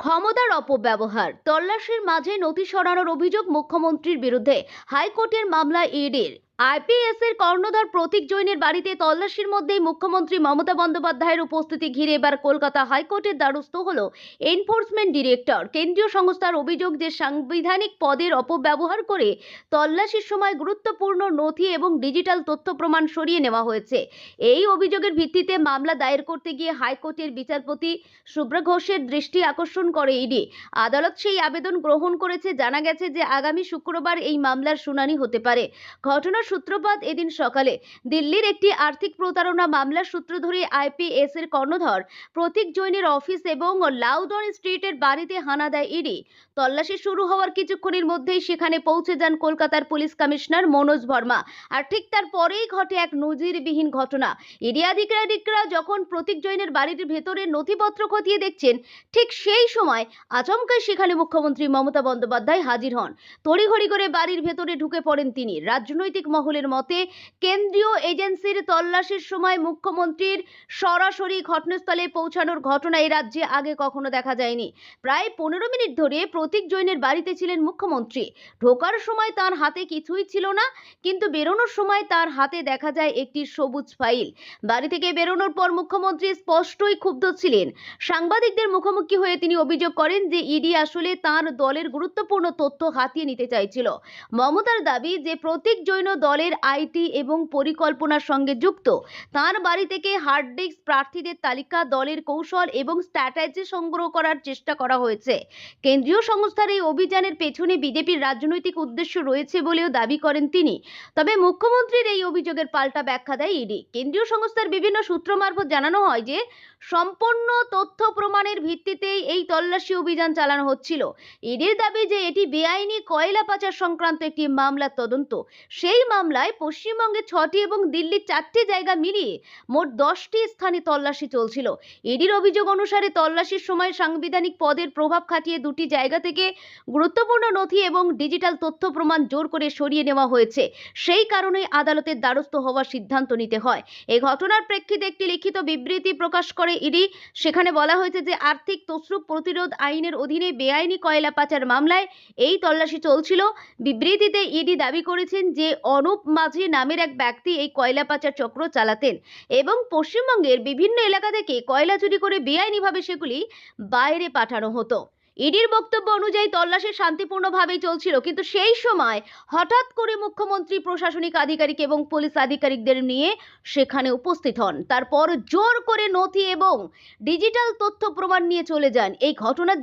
ক্ষমতার অপব্যবহার, তল্লাশির মাঝে নথি সরানোর অভিযোগ মুখ্যমন্ত্রীর বিরুদ্ধে। হাইকোর্টের মামলা ইডির। আইপিএস এর কর্ণধার প্রতীক জৈনের বাড়িতে তল্লাশির মধ্যেই মুখ্যমন্ত্রী মমতা বন্দ্যোপাধ্যায়ের উপস্থিতি ঘিরে এবার কলকাতা হাইকোর্টের দ্বারস্থ হল এনফোর্সমেন্ট ডিরেক্টর। কেন্দ্রীয় সংস্থার অভিযোগ যে সাংবিধানিক পদের অপব্যবহার করে তল্লাশির সময় গুরুত্বপূর্ণ নথি এবং ডিজিটাল তথ্য প্রমাণ সরিয়ে নেওয়া হয়েছে। এই অভিযোগের ভিত্তিতে মামলা দায়ের করতে গিয়ে হাইকোর্টের বিচারপতি শুভ্রা ঘোষের দৃষ্টি আকর্ষণ করে ইডি। আদালত সেই আবেদন গ্রহণ করেছে। জানা গেছে যে আগামী শুক্রবার এই মামলার শুনানি হতে পারে। ঘটনার সূত্রপাত এদিন সকালে দিল্লির একটি আর্থিক প্রতারণা মামলার সূত্র ধরে আইপিএস এর কর্ণধার প্রতীক জৈনের অফিস এবং লাউডন স্ট্রিটের বাড়িতে হানা দেয় ইডি। তল্লাশি শুরু হওয়ার কিছুক্ষণের মধ্যেই সেখানে পৌঁছে যান কলকাতার পুলিশ কমিশনার মনোজ ভার্মা। আর ঠিক তারপরেই ঘটে এক নজিরবিহীন ঘটনা। ইডি আধিকারিকরা যখন প্রতীক জৈনের বাড়ির ভেতরে নথিপত্র খতিয়ে দেখছেন, ঠিক সেই সময় আচমকাই সেখানে মুখ্যমন্ত্রী মমতা বন্দ্যোপাধ্যায় হাজির হন। তড়িঘড়ি করে বাড়ির ভেতরে ঢুকে পড়েন তিনি। রাজনৈতিক মহলের মতে কেন্দ্রীয় এজেন্সির তল্লাশির সময় মুখ্যমন্ত্রীর সরাসরি ঘটনাস্থলে পৌঁছানোর ঘটনা এই রাজ্যে আগে কখনো দেখা যায়নি। প্রায় 15 মিনিট ধরে প্রতীক জৈনের বাড়িতে ছিলেন মুখ্যমন্ত্রী। ঢোকার সময় তার হাতে কিছুই ছিল না, কিন্তু বেরোনোর সময় তার হাতে দেখা যায় একটি সবুজ ফাইল। বাড়ি থেকে বেরোনোর পর মুখ্যমন্ত্রী স্পষ্টই ক্ষুব্ধ ছিলেন। সাংবাদিকদের মুখোমুখি হয়ে তিনি অভিযোগ করেন যে ইডি আসলে তার দলের গুরুত্বপূর্ণ তথ্য হাতিয়ে নিতে চাইছিল। মমতার দাবি যে প্রতীক জৈন দলের আইটি এবং পরিকল্পনার সঙ্গে যুক্ত। তার বাড়ি থেকে হার্ড ডিস্ক, প্রার্থীদের তালিকা, দলের কৌশল এবং স্ট্র্যাটেজি সংগ্রহ করার চেষ্টা করা হয়েছে। কেন্দ্রীয় সংস্থার এই অভিযানের পেছনে বিজেপির রাজনৈতিক উদ্দেশ্য রয়েছে বলেও দাবি করেন তিনি। তবে মুখ্যমন্ত্রীর এই অভিযোগের পাল্টা ব্যাখ্যা দেয় ইডি। কেন্দ্রীয় সংস্থার বিভিন্ন সূত্র মারফত জানানো হয় যে সম্পূর্ণ তথ্য প্রমাণের ভিত্তিতেই এই তল্লাশি অভিযান চালানো হচ্ছিল। ইডির দাবি যে এটি বেআইনি কয়লা পাচার সংক্রান্ত একটি মামলার তদন্ত। সেই মামলায় পশ্চিমবঙ্গে 6টি এবং দিল্লির 4টি জায়গা মিলিয়ে মোট 10টি স্থানে তল্লাশি চলছিল। ইডির অভিযোগ অনুসারে তল্লাশির সময় সাংবিধানিক পদের প্রভাব খাটিয়ে 2টি জায়গা থেকে গুরুত্বপূর্ণ নথি এবং ডিজিটাল তথ্য প্রমাণ জোর করে সরিয়ে নেওয়া হয়েছে। সেই কারণেই আদালতের দ্বারস্থ হওয়ার সিদ্ধান্ত নিতে হয়। এই ঘটনার প্রেক্ষিতে একটি লিখিত বিবৃতি প্রকাশ করে ইডি। সেখানে বলা হয়েছে যে আর্থিক তছরূপ প্রতিরোধ আইনের অধীনে বেআইনি কয়লা পাচার মামলায় এই তল্লাশি চলছিল। বিবৃতিতে ইডি দাবি করেছেন যে অনুপ মাঝি নামের এক ব্যক্তি এই কয়লা পাচার চক্র চালাতেন এবং পশ্চিমবঙ্গের বিভিন্ন এলাকা থেকে কয়লা চুরি করে বেআইনিভাবে সেগুলি বাইরে পাঠানো হতো। ইডির বক্তব্য অনুযায়ী তল্লাশি শান্তিপূর্ণভাবেই চলছিল, কিন্তু সেই সময় হঠাৎ করে মুখ্যমন্ত্রী প্রশাসনিক আধিকারিক এবং পুলিশ আধিকারিকদের নিয়ে সেখানে উপস্থিত হন। তারপর জোর করে নথি এবং ডিজিটাল তথ্য প্রমাণ নিয়ে চলে যান। এই ঘটনার